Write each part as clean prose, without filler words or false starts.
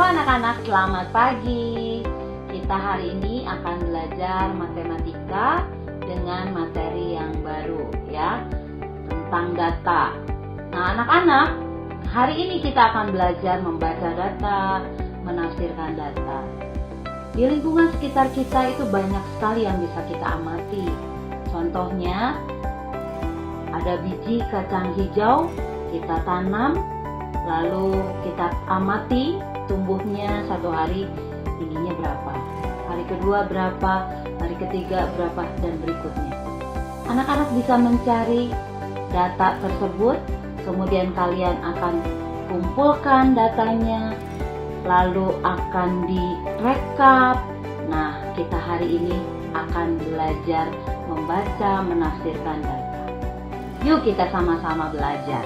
anak-anak, selamat pagi. Kita hari ini akan belajar matematika dengan materi yang baru ya, tentang data. Nah anak-anak, hari ini kita akan belajar membaca data, menafsirkan data. Di lingkungan sekitar kita itu banyak sekali yang bisa kita amati. Contohnya, ada biji kacang hijau, kita tanam, lalu kita amati tumbuhnya satu hari tingginya berapa, hari kedua berapa, hari ketiga berapa, dan berikutnya. Anak-anak bisa mencari data tersebut, kemudian kalian akan kumpulkan datanya, lalu akan direkap. Nah, kita hari ini akan belajar membaca, menafsirkan data. Yuk kita sama-sama belajar.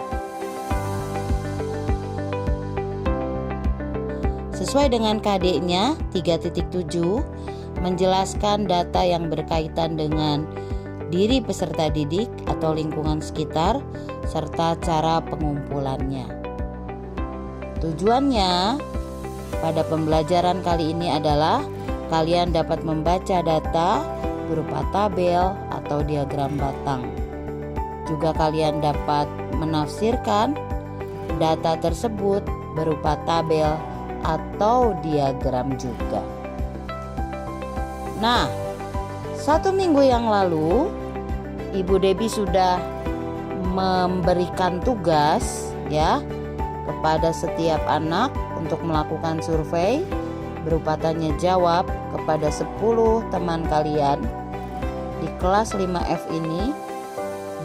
Sesuai dengan KD-nya 3.7, menjelaskan data yang berkaitan dengan diri peserta didik atau lingkungan sekitar, serta cara pengumpulannya. Tujuannya pada pembelajaran kali ini adalah kalian dapat membaca data berupa tabel atau diagram batang. Juga kalian dapat menafsirkan data tersebut berupa tabel atau diagram juga. Nah, 1 minggu yang lalu Ibu Debbie sudah memberikan tugas ya kepada setiap anak untuk melakukan survei berupa tanya jawab kepada 10 teman kalian di kelas 5F ini,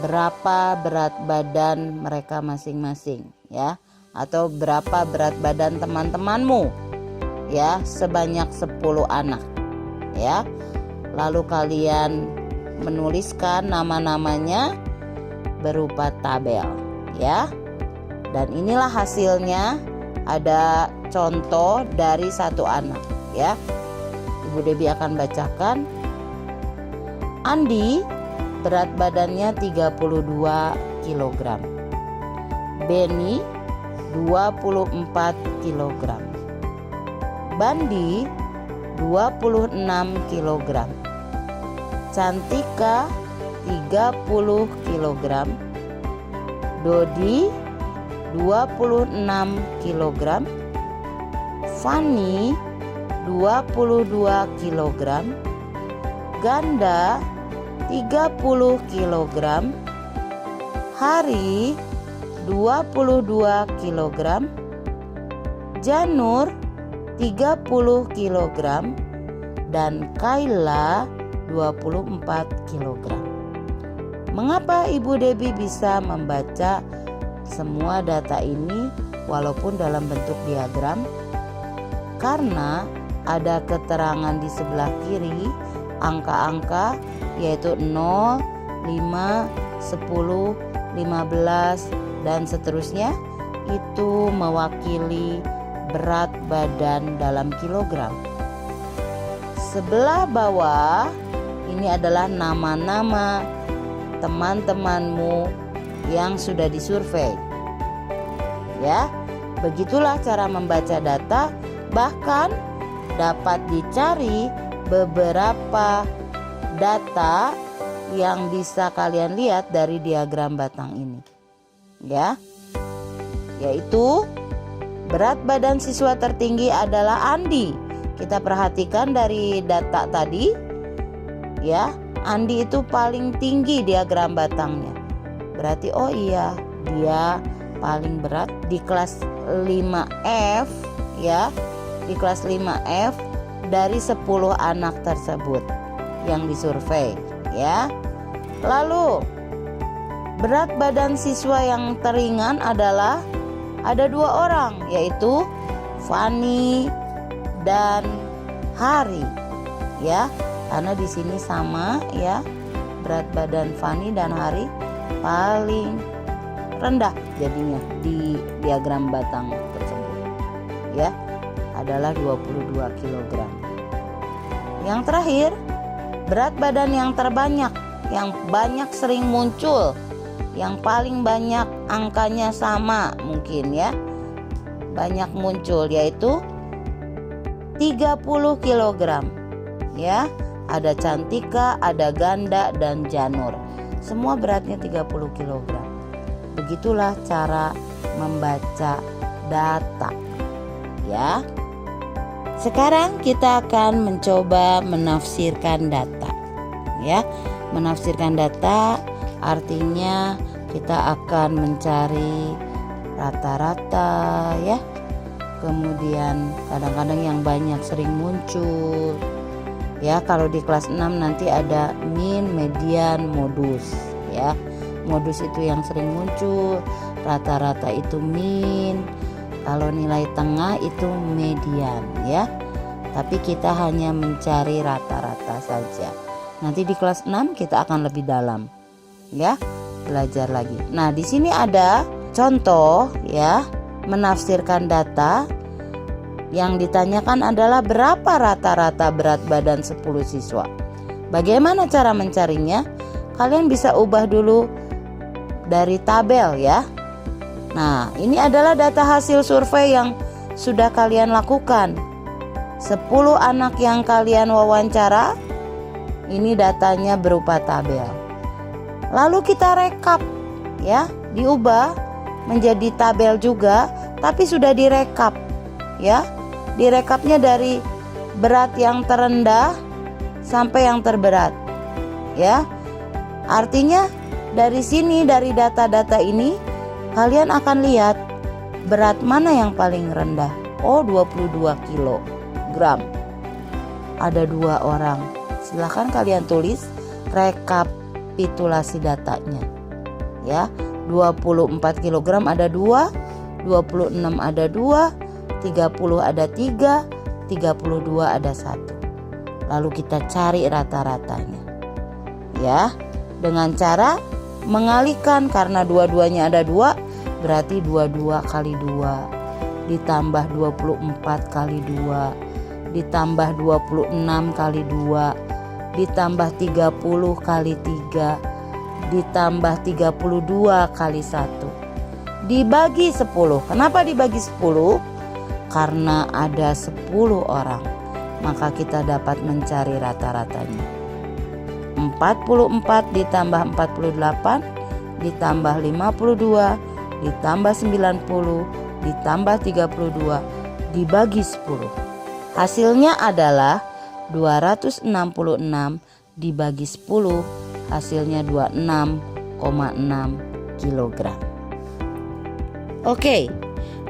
berapa berat badan mereka masing-masing ya, atau berapa berat badan teman-temanmu ya, sebanyak 10 anak ya. Lalu kalian menuliskan nama-namanya berupa tabel ya. Dan inilah hasilnya, ada contoh dari satu anak ya. Ibu Debbie akan bacakan. Andi berat badannya 32 kg. Benny 24 kg. Bandi 26 kg. Cantika 30 kg. Dodi 26 kg. Fanny 22 kg. Ganda 30 kg. Hari 22 kg. Janur 30 kg dan Kayla 24 kg. Mengapa Ibu Debbie bisa membaca semua data ini walaupun dalam bentuk diagram? Karena ada keterangan di sebelah kiri angka-angka, yaitu 0, 5, 10, 15 dan seterusnya, itu mewakili berat badan dalam kilogram. Sebelah bawah ini adalah nama-nama teman-temanmu yang sudah disurvei. Ya, begitulah cara membaca data. Bahkan dapat dicari beberapa data yang bisa kalian lihat dari diagram batang ini. Ya, yaitu berat badan siswa tertinggi adalah Andi. Kita perhatikan dari data tadi ya, Andi itu paling tinggi diagram batangnya. Berarti oh iya, dia paling berat di kelas 5F ya. Di kelas 5F dari 10 anak tersebut yang disurvei ya. Lalu berat badan siswa yang teringan adalah ada 2 orang, yaitu Fanny dan Hari ya. Karena di sini sama ya, berat badan Fanny dan Hari paling rendah jadinya di diagram batang tersebut ya, adalah 22 kg. Yang terakhir, berat badan yang terbanyak, yang banyak sering muncul, yang paling banyak angkanya sama mungkin ya, banyak muncul, yaitu 30 kg. Ya, ada Cantika, ada Ganda dan Janur. Semua beratnya 30 kg. Begitulah cara membaca data. Ya. Sekarang kita akan mencoba menafsirkan data. Ya, menafsirkan data artinya kita akan mencari rata-rata ya. Kemudian kadang-kadang yang banyak sering muncul. Ya, kalau di kelas 6 nanti ada min, median, modus ya. Modus itu yang sering muncul, rata-rata itu min, kalau nilai tengah itu median ya. Tapi kita hanya mencari rata-rata saja. Nanti di kelas 6 kita akan lebih dalam ya, belajar lagi. Nah, di sini ada contoh ya, menafsirkan data. Yang ditanyakan adalah berapa rata-rata berat badan 10 siswa. Bagaimana cara mencarinya? Kalian bisa ubah dulu dari tabel ya. Nah, ini adalah data hasil survei yang sudah kalian lakukan. 10 anak yang kalian wawancara, ini datanya berupa tabel. Lalu kita rekap ya, diubah menjadi tabel juga, tapi sudah direkap ya. Direkapnya dari berat yang terendah sampai yang terberat ya. Artinya dari sini, dari data-data ini kalian akan lihat berat mana yang paling rendah. Oh, 22 kilogram. Ada 2 orang. Silahkan kalian tulis rekapitulasi datanya ya. 24 kilogram ada 2, 26 ada 2, 30 ada 3, 32 ada 1. Lalu kita cari rata-ratanya ya, dengan cara mengalihkan, karena dua-duanya ada 2, berarti 22 kali 2 ditambah 24 kali 2 ditambah 26 kali 2 ditambah 30 kali 3 ditambah 32 kali 1 dibagi 10. Kenapa dibagi 10? Karena ada 10 orang, maka kita dapat mencari rata-ratanya. 44 ditambah 48 ditambah 52 ditambah 90 ditambah 32 dibagi 10. Hasilnya adalah 266 dibagi 10, hasilnya 26,6 kg. Oke.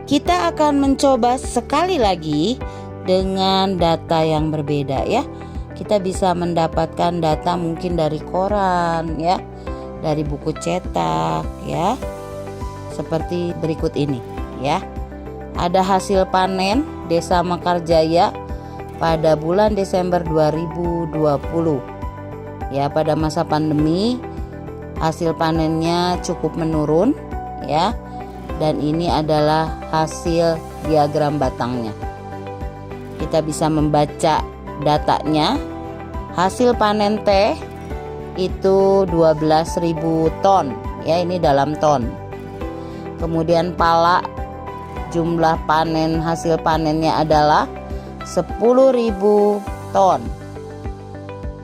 Kita akan mencoba sekali lagi dengan data yang berbeda ya. Kita bisa mendapatkan data mungkin dari koran ya, dari buku cetak ya. Seperti berikut ini ya. Ada hasil panen Desa Mekarjaya pada bulan Desember 2020. Ya, pada masa pandemi hasil panennya cukup menurun ya. Dan ini adalah hasil diagram batangnya. Kita bisa membaca datanya. Hasil panen teh itu 12.000 ton ya, ini dalam ton. Kemudian pala, jumlah panen hasil panennya adalah 10.000 ton.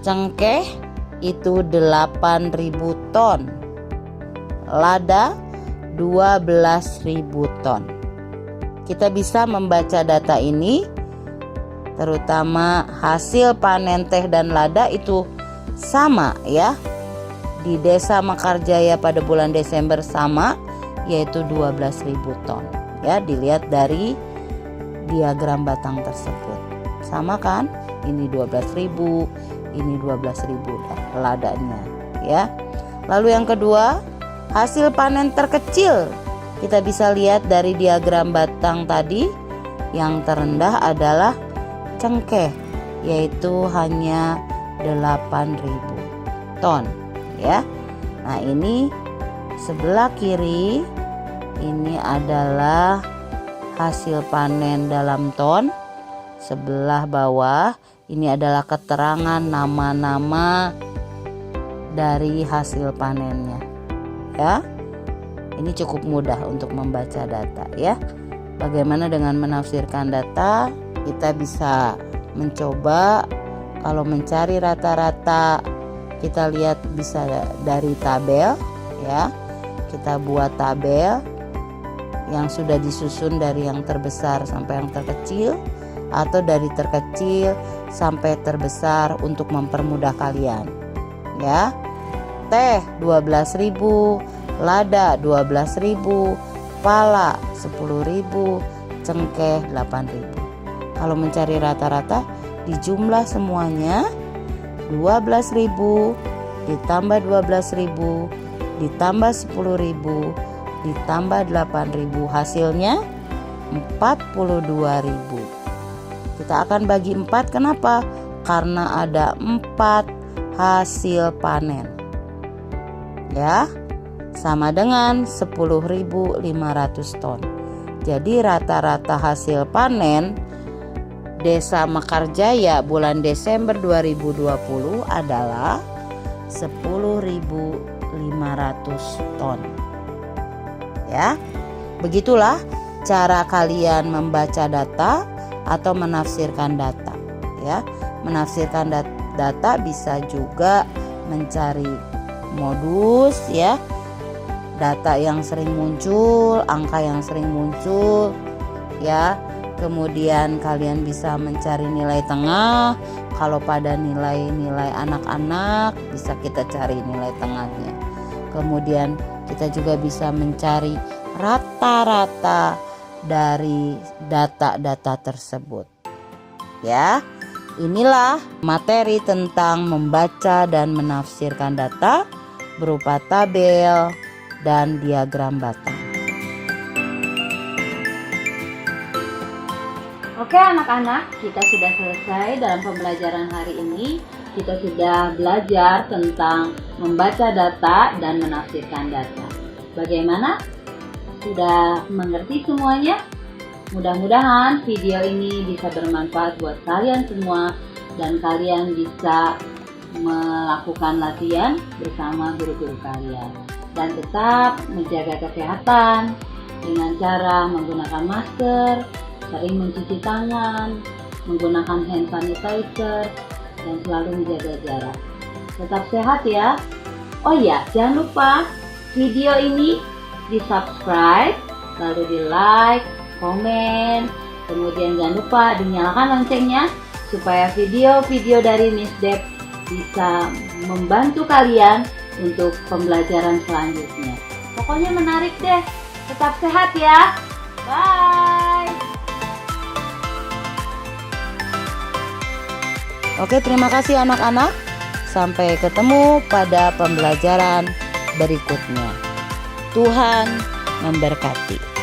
Cengkeh itu 8.000 ton. Lada 12.000 ton. Kita bisa membaca data ini, terutama hasil panen teh dan lada itu sama ya. Di Desa Mekarjaya pada bulan Desember sama, yaitu 12.000 ton. Ya, dilihat dari diagram batang tersebut. Sama kan? Ini 12.000, ini 12.000 ladanya ya. Lalu yang kedua, hasil panen terkecil. Kita bisa lihat dari diagram batang tadi, yang terendah adalah cengkeh, yaitu hanya 8.000 ton ya. Nah, ini sebelah kiri ini adalah hasil panen dalam ton. Sebelah bawah ini adalah keterangan nama-nama dari hasil panennya ya. Ini cukup mudah untuk membaca data ya. Bagaimana dengan menafsirkan data? kita bisa mencoba kalau mencari rata-rata, kita lihat bisa dari tabel ya. Kita buat tabel yang sudah disusun dari yang terbesar sampai yang terkecil, atau dari terkecil sampai terbesar untuk mempermudah kalian ya. Teh 12.000, lada 12.000, pala 10.000, cengkeh 8.000. Kalau mencari rata-rata di jumlah semuanya 12.000 ditambah 12.000 ditambah 10.000 ditambah 8.000, hasilnya 42.000. Kita akan bagi 4. Kenapa? Karena ada 4 hasil panen ya, sama dengan 10.500 ton. Jadi rata-rata hasil panen Desa Mekarjaya bulan Desember 2020 adalah 10.500 ton ya. Begitulah cara kalian membaca data atau menafsirkan data ya. Menafsirkan data bisa juga mencari modus ya, data yang sering muncul, angka yang sering muncul ya. Kemudian kalian bisa mencari nilai tengah. Kalau pada nilai-nilai anak-anak bisa kita cari nilai tengahnya. Kemudian kita juga bisa mencari rata-rata dari data-data tersebut ya. Inilah materi tentang membaca dan menafsirkan data berupa tabel dan diagram batang. Oke anak-anak, kita sudah selesai dalam pembelajaran hari ini. Kita sudah belajar tentang membaca data dan menafsirkan data. Bagaimana? Sudah mengerti semuanya? Mudah-mudahan video ini bisa bermanfaat buat kalian semua dan kalian bisa melakukan latihan bersama guru-guru kalian. Dan tetap menjaga kesehatan dengan cara menggunakan masker, sering mencuci tangan, menggunakan hand sanitizer, dan selalu menjaga jarak. Tetap sehat ya. Oh iya, jangan lupa video ini di-subscribe, lalu di-like, komen, kemudian jangan lupa dinyalakan loncengnya supaya video-video dari Miss Deb bisa membantu kalian untuk pembelajaran selanjutnya. Pokoknya menarik deh. Tetap sehat ya. Bye. Oke, terima kasih anak-anak. Sampai ketemu pada pembelajaran berikutnya. Tuhan memberkati.